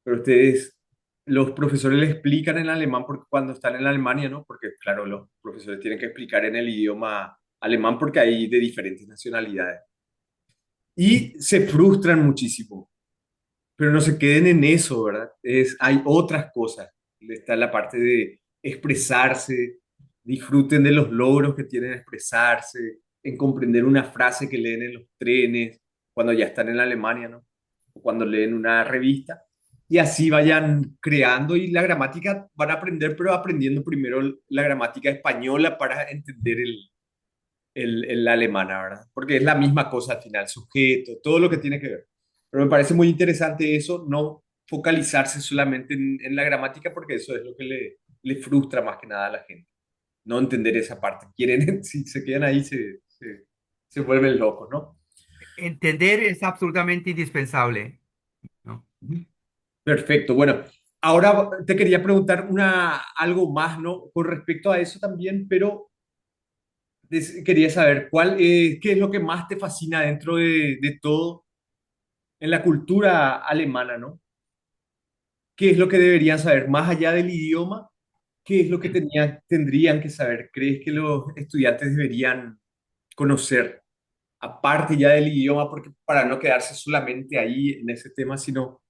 Pero ustedes, los profesores le explican en alemán porque cuando están en Alemania, ¿no? Porque claro, los profesores tienen que explicar en el idioma alemán porque hay de diferentes nacionalidades. Y se frustran muchísimo, pero no se queden en eso, ¿verdad? Hay otras cosas. Está la parte de expresarse, disfruten de los logros que tienen expresarse, en comprender una frase que leen en los trenes, cuando ya están en Alemania, ¿no? O cuando leen una revista. Y así vayan creando y la gramática van a aprender, pero aprendiendo primero la gramática española para entender el alemana, ¿verdad? Porque es la misma cosa al final, sujeto, todo lo que tiene que ver. Pero me parece muy interesante eso, no focalizarse solamente en la gramática, porque eso es lo que le frustra más que nada a la gente. No entender esa parte. Quieren, si se quedan ahí, se vuelven locos, ¿no? Entender es absolutamente indispensable, ¿no? Ujú. Perfecto. Bueno, ahora te quería preguntar algo más, ¿no? Con respecto a eso también, pero quería saber qué es lo que más te fascina dentro de todo en la cultura alemana, ¿no? ¿Qué es lo que deberían saber más allá del idioma? ¿Qué es lo que tendrían que saber? ¿Crees que los estudiantes deberían conocer, aparte ya del idioma, porque para no quedarse solamente ahí en ese tema, sino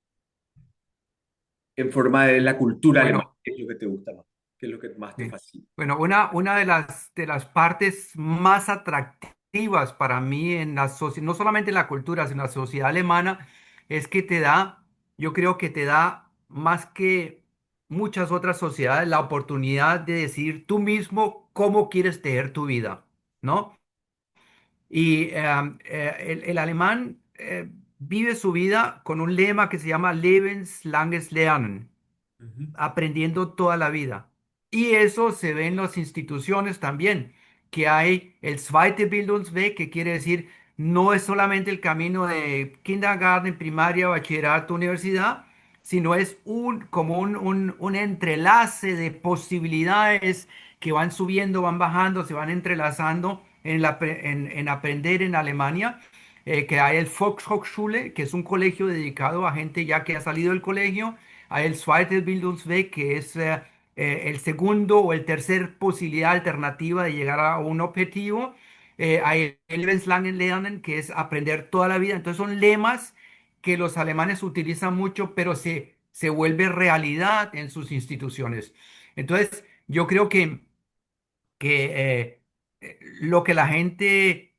en forma de la cultura alemana? Bueno, ¿Qué es lo que te gusta más? ¿Qué es lo que más te sí. fascina? Bueno, una de las partes más atractivas para mí en la no solamente en la cultura, sino en la sociedad alemana, es que te da, yo creo que te da más que muchas otras sociedades la oportunidad de decidir tú mismo cómo quieres tener tu vida, ¿no? Y el alemán vive su vida con un lema que se llama Lebenslanges Lernen, Ujú. aprendiendo toda la vida. Y eso se ve en las instituciones también, que hay el Zweite Bildungsweg, que quiere decir no es solamente el camino de kindergarten, primaria, bachillerato, universidad, sino es como un entrelace de posibilidades que van subiendo, van bajando, se van entrelazando en aprender en Alemania. Que hay el Volkshochschule, que es un colegio dedicado a gente ya que ha salido del colegio. Hay el Zweite Bildungsweg, que es el segundo o el tercer posibilidad alternativa de llegar a un objetivo. Hay el Lebenslangen Lernen, que es aprender toda la vida. Entonces son lemas que los alemanes utilizan mucho, pero se vuelve realidad en sus instituciones. Entonces, yo creo que lo que la gente,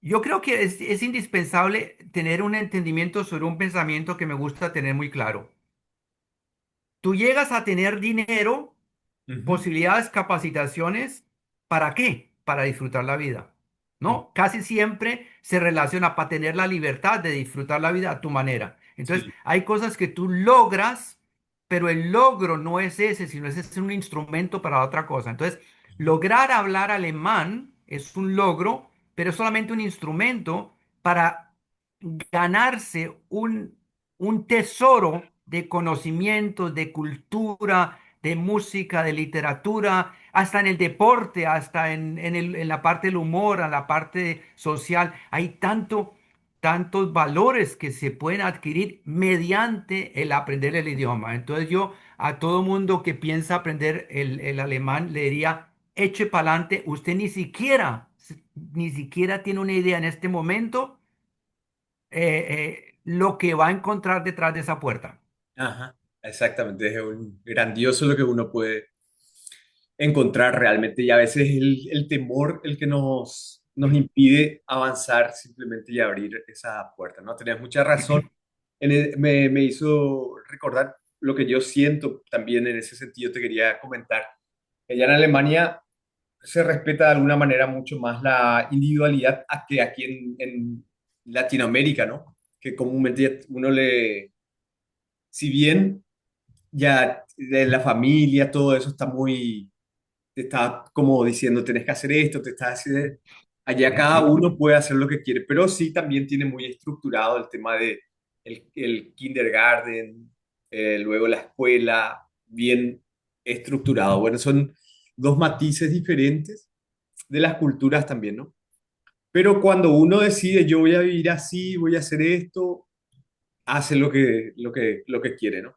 yo creo que es indispensable tener un entendimiento sobre un pensamiento que me gusta tener muy claro. Tú llegas a tener dinero, Ujú. posibilidades, capacitaciones, ¿para qué? Para disfrutar la vida, Ujú. ¿no? Casi siempre se relaciona para tener la libertad de disfrutar la vida a tu manera. Entonces, Sí. hay cosas que tú logras, pero el logro no es ese, sino ese es un instrumento para otra cosa. Entonces, lograr hablar alemán es un logro, pero es solamente un instrumento para ganarse un tesoro de conocimientos, de cultura, de música, de literatura, hasta en el deporte, hasta en la parte del humor, en la parte social. Hay tantos valores que se pueden adquirir mediante el aprender el idioma. Entonces yo a todo mundo que piensa aprender el alemán le diría, eche para adelante, usted ni siquiera tiene una idea en este momento lo que va a encontrar detrás de esa puerta. Ajá, exactamente. Es un grandioso lo que uno puede encontrar realmente y a veces el temor el que nos impide avanzar simplemente y abrir esa puerta, ¿no? Tenías mucha razón. Me hizo recordar lo que yo siento también en ese sentido, te quería comentar. Allá en Alemania se respeta de alguna manera mucho más la individualidad que aquí en Latinoamérica, ¿no? Que comúnmente uno le, si bien ya de la familia, todo eso está muy, te está como diciendo, tenés que hacer esto, te está haciendo, allá cada uno puede hacer lo que quiere, pero sí también tiene muy estructurado el tema de el kindergarten, luego la escuela, bien estructurado. Bueno, son dos matices diferentes de las culturas también, ¿no? Pero cuando uno decide, yo voy a vivir así, voy a hacer esto, hace lo que quiere, ¿no?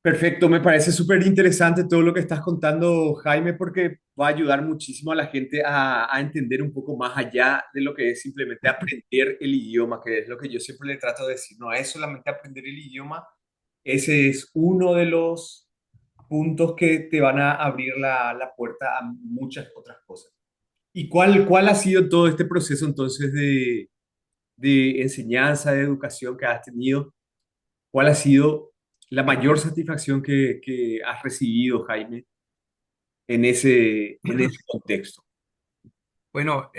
Perfecto, me parece súper interesante todo lo que estás contando, Jaime, porque va a ayudar muchísimo a la gente a entender un poco más allá de lo que es simplemente aprender el idioma, que es lo que yo siempre le trato de decir, no es solamente aprender el idioma, ese es uno de los puntos que te van a abrir la puerta a muchas otras cosas. ¿Y cuál ha sido todo este proceso entonces de enseñanza, de educación que has tenido? ¿Cuál ha sido la mayor satisfacción que has recibido, Jaime, en ese contexto? Bueno,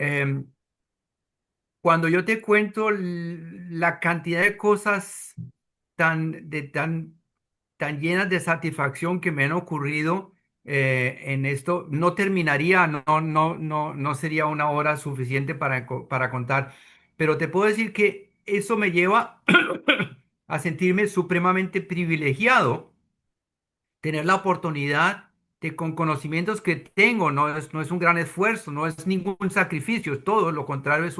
cuando yo te cuento la cantidad de cosas tan llenas de satisfacción que me han ocurrido en esto, no terminaría, no sería una hora suficiente para contar, pero te puedo decir que eso me lleva a sentirme supremamente privilegiado tener la oportunidad de con conocimientos que tengo, no es un gran esfuerzo, no es ningún sacrificio, es todo lo contrario, es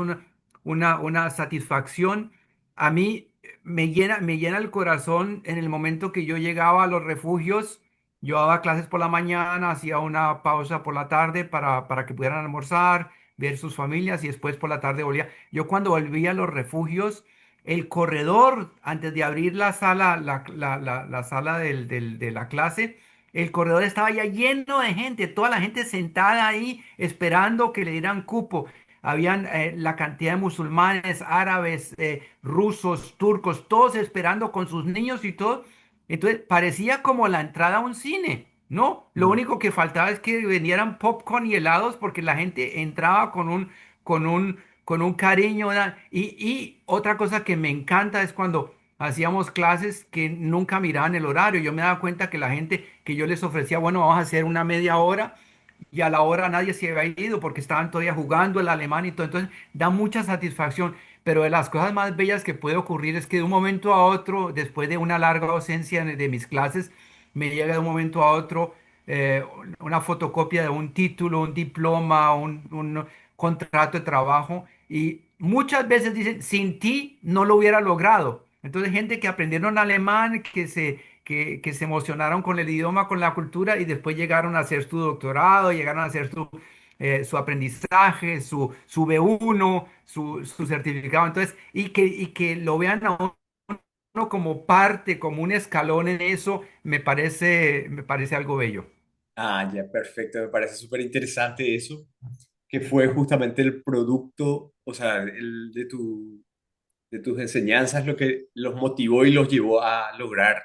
una satisfacción. A mí me llena el corazón en el momento que yo llegaba a los refugios. Yo daba clases por la mañana, hacía una pausa por la tarde para que pudieran almorzar, ver sus familias y después por la tarde volvía. Yo cuando volvía a los refugios, el corredor, antes de abrir la sala, la sala de la clase, el corredor estaba ya lleno de gente, toda la gente sentada ahí esperando que le dieran cupo. Habían la cantidad de musulmanes, árabes, rusos, turcos, todos esperando con sus niños y todo. Entonces parecía como la entrada a un cine, ¿no? Lo Mm. único que faltaba es que vendieran popcorn y helados porque la gente entraba con un cariño. ¿Verdad? Y otra cosa que me encanta es cuando hacíamos clases que nunca miraban el horario. Yo me daba cuenta que la gente que yo les ofrecía, bueno, vamos a hacer una media hora y a la hora nadie se había ido porque estaban todavía jugando el alemán y todo. Entonces da mucha satisfacción. Pero de las cosas más bellas que puede ocurrir es que de un momento a otro, después de una larga ausencia de mis clases, me llega de un momento a otro eh, una fotocopia de un título, un diploma, un contrato de trabajo. Y muchas veces dicen, sin ti no lo hubiera logrado. Entonces, gente que aprendieron alemán, que se emocionaron con el idioma, con la cultura y después llegaron a hacer su doctorado, llegaron a hacer su aprendizaje, su B1, su certificado. Entonces, y que lo vean a uno como parte, como un escalón en eso, me parece algo bello. Ah, ya, perfecto. Me parece súper interesante eso, que fue justamente el producto, o sea, de tus enseñanzas lo que los motivó y los llevó a lograr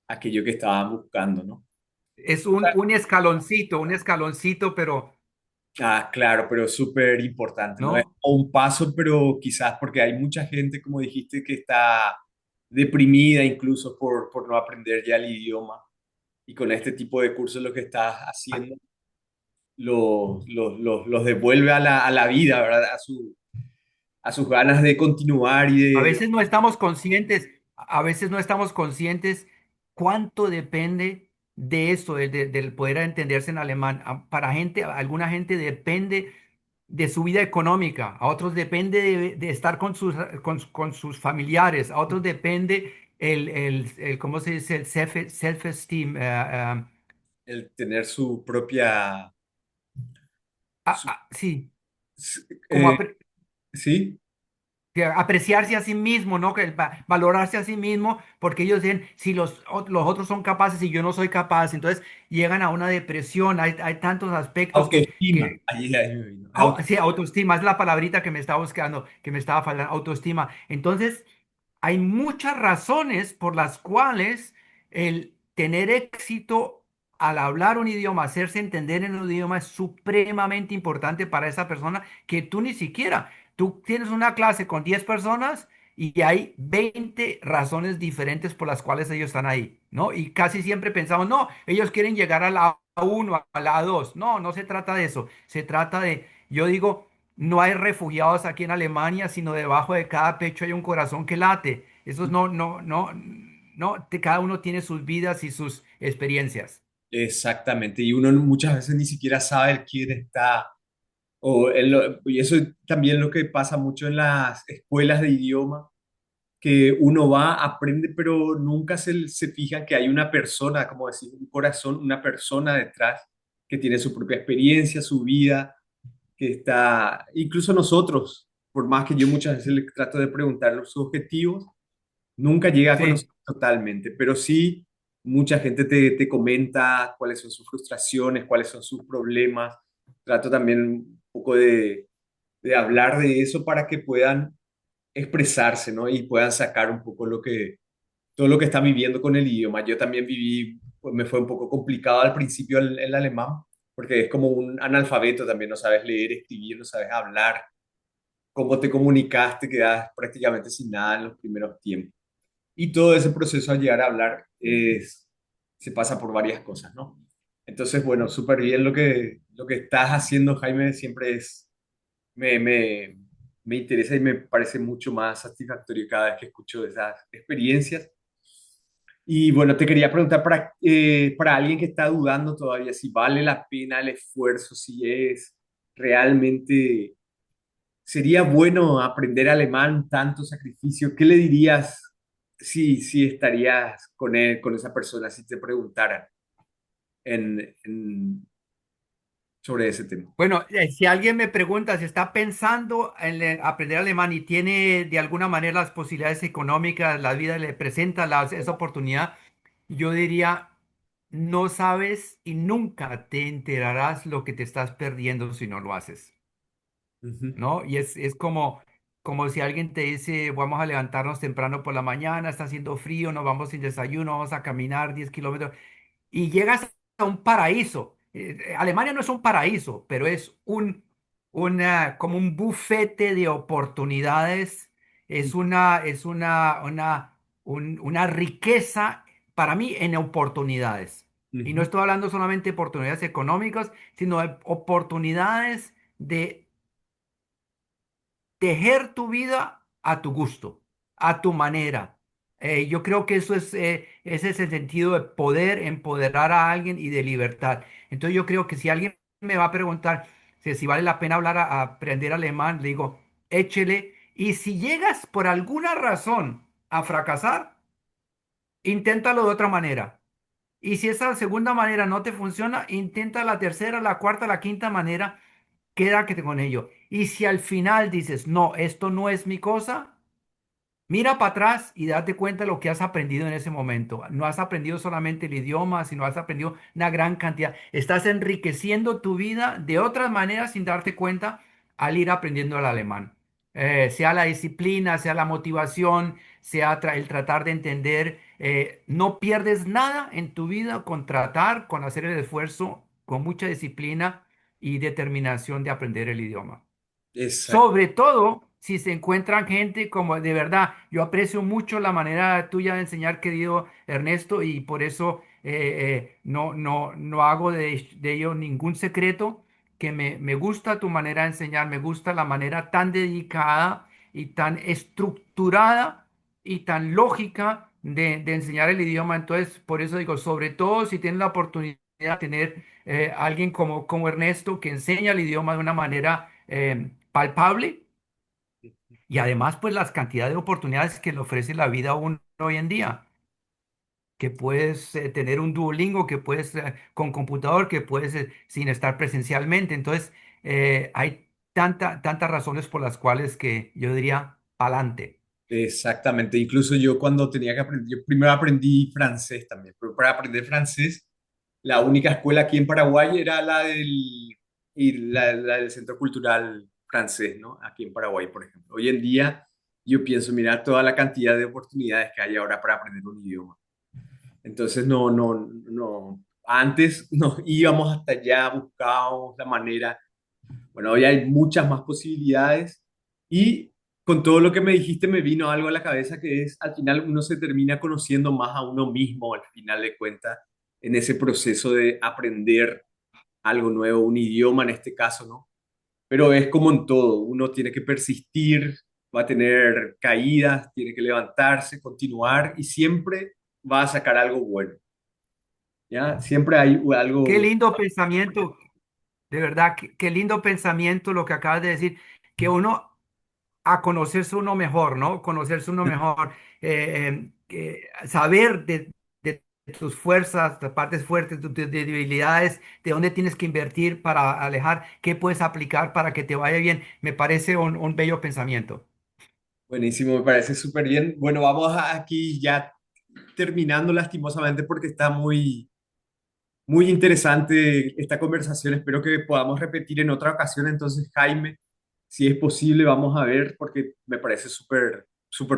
aquello que estaban buscando, ¿no? Es un escaloncito, pero Ah, claro, pero súper importante, ¿no? Es ¿no? un paso, pero quizás porque hay mucha gente, como dijiste, que está deprimida incluso por no aprender ya el idioma. Y con este tipo de cursos lo que estás haciendo los devuelve a la vida, ¿verdad? A sus ganas de continuar y A de... veces no estamos conscientes, a veces no estamos conscientes cuánto depende de eso, del poder entenderse en alemán. Para gente, alguna gente depende de su vida económica, a otros depende de estar con sus familiares, a otros depende ¿cómo se dice? El self-esteem. el tener su propia... su- Sí, como eh, sí, que apreciarse a sí mismo, ¿no? Que valorarse a sí mismo, porque ellos dicen, si los otros son capaces y yo no soy capaz, entonces llegan a una depresión, hay tantos aspectos autoestima. Ahí me vino. sí, autoestima, es la palabrita que me estaba buscando, que me estaba faltando, autoestima. Entonces, hay muchas razones por las cuales el tener éxito al hablar un idioma, hacerse entender en un idioma es supremamente importante para esa persona que tú ni siquiera. Tú tienes una clase con 10 personas y hay 20 razones diferentes por las cuales ellos están ahí, ¿no? Y casi siempre pensamos, no, ellos quieren llegar a la A1, a la A2. No, no se trata de eso. Se trata de, yo digo, no hay refugiados aquí en Alemania, sino debajo de cada pecho hay un corazón que late. Eso no, no, no, no, cada uno tiene sus vidas y sus experiencias. Exactamente, y uno muchas veces ni siquiera sabe quién está, y eso también lo que pasa mucho en las escuelas de idioma, que uno va, aprende, pero nunca se fija que hay una persona, como decir, un corazón, una persona detrás que tiene su propia experiencia, su vida, que está, incluso nosotros, por más que yo muchas veces le trato de preguntar los objetivos, nunca llega a conocer Sí, totalmente, pero sí mucha gente te comenta cuáles son sus frustraciones, cuáles son sus problemas. Trato también un poco de hablar de eso para que puedan expresarse, ¿no? Y puedan sacar un poco todo lo que están viviendo con el idioma. Yo también viví, pues me fue un poco complicado al principio el alemán, porque es como un analfabeto también, no sabes leer, escribir, no sabes hablar. Cómo te comunicaste, quedas prácticamente sin nada en los primeros tiempos. Y todo ese proceso al llegar a hablar se pasa por varias cosas, ¿no? Entonces, bueno, súper bien lo que estás haciendo, Jaime, siempre me, me, me interesa y me parece mucho más satisfactorio cada vez que escucho de esas experiencias. Y bueno, te quería preguntar para alguien que está dudando todavía si vale la pena el esfuerzo, si es realmente, sería bueno aprender alemán, tanto sacrificio. ¿Qué le dirías si estarías con él, con esa persona, si te preguntara sobre ese tema? bueno, si alguien me pregunta si está pensando en aprender alemán y tiene de alguna manera las posibilidades económicas, la vida le presenta esa oportunidad, yo diría, no sabes y nunca te enterarás lo que te estás perdiendo si no lo haces. Ujú, ¿No? Y es como, como si alguien te dice, vamos a levantarnos temprano por la mañana, está haciendo frío, nos vamos sin desayuno, vamos a caminar 10 kilómetros y llegas a un paraíso. Alemania no es un paraíso, pero es como un bufete de oportunidades, una riqueza para mí en oportunidades. Y no ujú, estoy hablando solamente de oportunidades económicas, sino de oportunidades de tejer tu vida a tu gusto, a tu manera. Yo creo que ese es el sentido de poder empoderar a alguien y de libertad. Entonces yo creo que si alguien me va a preguntar si vale la pena a aprender alemán, le digo, échele. Y si llegas por alguna razón a fracasar, inténtalo de otra manera. Y si esa segunda manera no te funciona, intenta la tercera, la cuarta, la quinta manera, quédate con ello. Y si al final dices, no, esto no es mi cosa, mira para atrás y date cuenta de lo que has aprendido en ese momento. No has aprendido solamente el idioma, sino has aprendido una gran cantidad. Estás enriqueciendo tu vida de otras maneras sin darte cuenta al ir aprendiendo el alemán. Sea la disciplina, sea la motivación, sea el tratar de entender. No pierdes nada en tu vida con tratar, con hacer el esfuerzo, con mucha disciplina y determinación de aprender el idioma. exacto. Sobre todo si se encuentran gente como de verdad, yo aprecio mucho la manera tuya de enseñar, querido Ernesto, y por eso no hago de ello ningún secreto, que me gusta tu manera de enseñar, me gusta la manera tan dedicada y tan estructurada y tan lógica de enseñar el idioma. Entonces, por eso digo, sobre todo si tienes la oportunidad de tener alguien como Ernesto que enseña el idioma de una manera palpable y además pues las cantidades de oportunidades que le ofrece la vida a uno hoy en día, que puedes tener un Duolingo, que puedes con computador, que puedes sin estar presencialmente. Entonces, hay tantas razones por las cuales que yo diría pa'lante. Exactamente, incluso yo cuando tenía que aprender, yo primero aprendí francés también, pero para aprender francés, la única escuela aquí en Paraguay era la del Centro Cultural Francés, ¿no? Aquí en Paraguay, por ejemplo. Hoy en día yo pienso, mira toda la cantidad de oportunidades que hay ahora para aprender un idioma. Entonces, no, Antes nos íbamos hasta allá, buscábamos la manera. Bueno, hoy hay muchas más posibilidades y con todo lo que me dijiste me vino algo a la cabeza que es, al final uno se termina conociendo más a uno mismo, al final de cuentas, en ese proceso de aprender algo nuevo, un idioma en este caso, ¿no? Pero es como en todo, uno tiene que persistir, va a tener caídas, tiene que levantarse, continuar y siempre va a sacar algo bueno, ¿ya? Siempre hay Qué algo. lindo pensamiento, de verdad, qué lindo pensamiento lo que acabas de decir, que uno a conocerse uno mejor, ¿no? Conocerse uno mejor, saber de tus fuerzas, tus partes fuertes, tus debilidades, de dónde tienes que invertir para alejar, qué puedes aplicar para que te vaya bien. Me parece un bello pensamiento. Buenísimo, me parece súper bien. Bueno, aquí ya terminando lastimosamente porque está muy interesante esta conversación. Espero que podamos repetir en otra ocasión. Entonces, Jaime, si es posible, vamos a ver porque me parece súper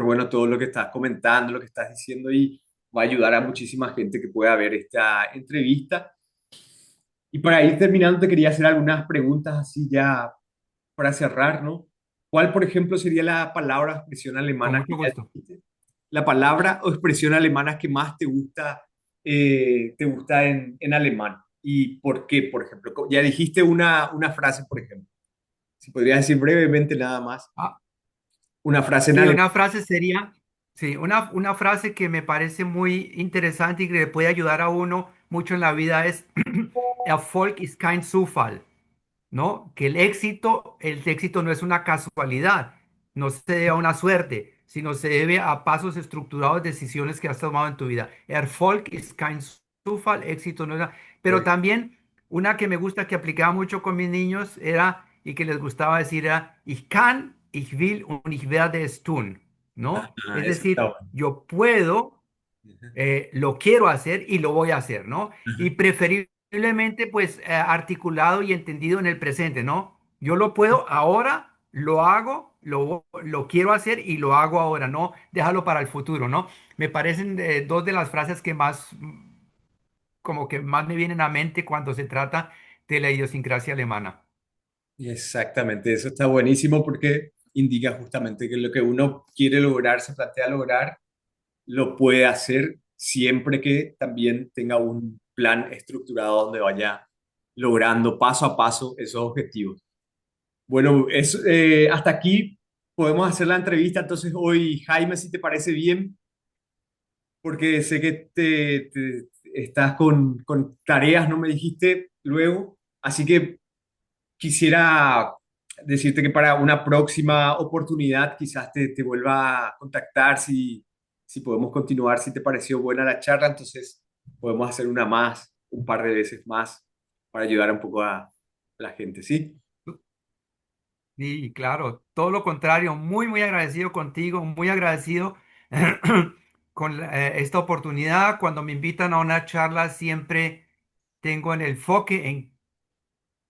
bueno todo lo que estás comentando, lo que estás diciendo y va a ayudar a muchísima gente que pueda ver esta entrevista. Y para ir terminando, te quería hacer algunas preguntas así ya para cerrar, ¿no? ¿Cuál, por ejemplo, sería la palabra o expresión Con alemana que mucho ya gusto. dijiste? La palabra o expresión alemana que más te gusta en alemán. ¿Y por qué, por ejemplo? Ya dijiste una frase, por ejemplo. Si podrías decir brevemente nada más, Ah, una frase en sí, alemán. una frase sería, sí, una frase que me parece muy interesante y que le puede ayudar a uno mucho en la vida es Erfolg ist kein Zufall. ¿No? Que el éxito no es una casualidad, no se debe a una suerte, sino se debe a pasos estructurados, decisiones que has tomado en tu vida. Erfolg ist kein Zufall, éxito no es Pero Correcto. también una que me gusta, que aplicaba mucho con mis niños, era, y que les gustaba decir, era, ich kann, ich will und ich werde es tun, ¿no? Ah, Es eso está decir, bueno. yo puedo, lo quiero hacer y lo voy a hacer, ¿no? Y Ajá. preferiblemente, pues, articulado y entendido en el presente, ¿no? Yo lo puedo ahora, lo hago, lo quiero hacer y lo hago ahora, ¿no? Déjalo para el futuro, ¿no? Me parecen dos de las frases que más, como que más me vienen a mente cuando se trata de la idiosincrasia alemana. Exactamente, eso está buenísimo porque indica justamente que lo que uno quiere lograr, se plantea lograr, lo puede hacer siempre que también tenga un plan estructurado donde vaya logrando paso a paso esos objetivos. Bueno, hasta aquí podemos hacer la entrevista. Entonces hoy, Jaime, si te parece bien, porque sé que estás con tareas, no me dijiste luego, así que quisiera decirte que para una próxima oportunidad quizás te vuelva a contactar si podemos continuar, si te pareció buena la charla, entonces podemos hacer una más, un par de veces más para ayudar un poco a la gente, ¿sí? Y claro, todo lo contrario, muy, muy agradecido contigo, muy agradecido con esta oportunidad. Cuando me invitan a una charla, siempre tengo en el enfoque en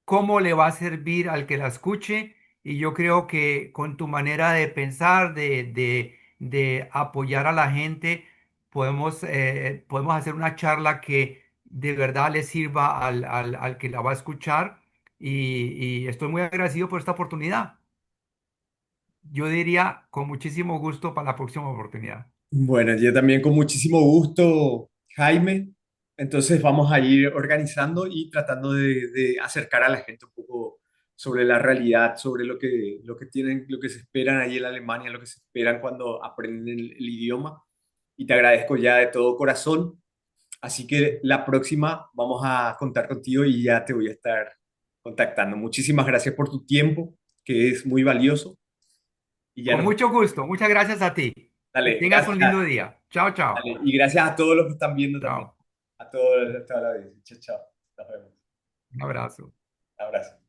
cómo le va a servir al que la escuche. Y yo creo que con tu manera de pensar, de apoyar a la gente, podemos hacer una charla que de verdad le sirva al que la va a escuchar. Y estoy muy agradecido por esta oportunidad. Yo diría con muchísimo gusto para la próxima oportunidad. Bueno, yo también con muchísimo gusto, Jaime. Entonces vamos a ir organizando y tratando de acercar a la gente un poco sobre la realidad, sobre lo que tienen, lo que se esperan allí en Alemania, lo que se esperan cuando aprenden el idioma. Y te agradezco ya de todo corazón. Así que la próxima vamos a contar contigo y ya te voy a estar contactando. Muchísimas gracias por tu tiempo, que es muy valioso. Y ya Con nos mucho gusto. Muchas gracias a ti. Que dale, tengas un lindo gracias. día. Chao, chao. Dale, y gracias a todos los que están viendo también. Chao. A todos, a toda la audiencia. Chao, chao. Nos vemos. Un abrazo. Abrazo.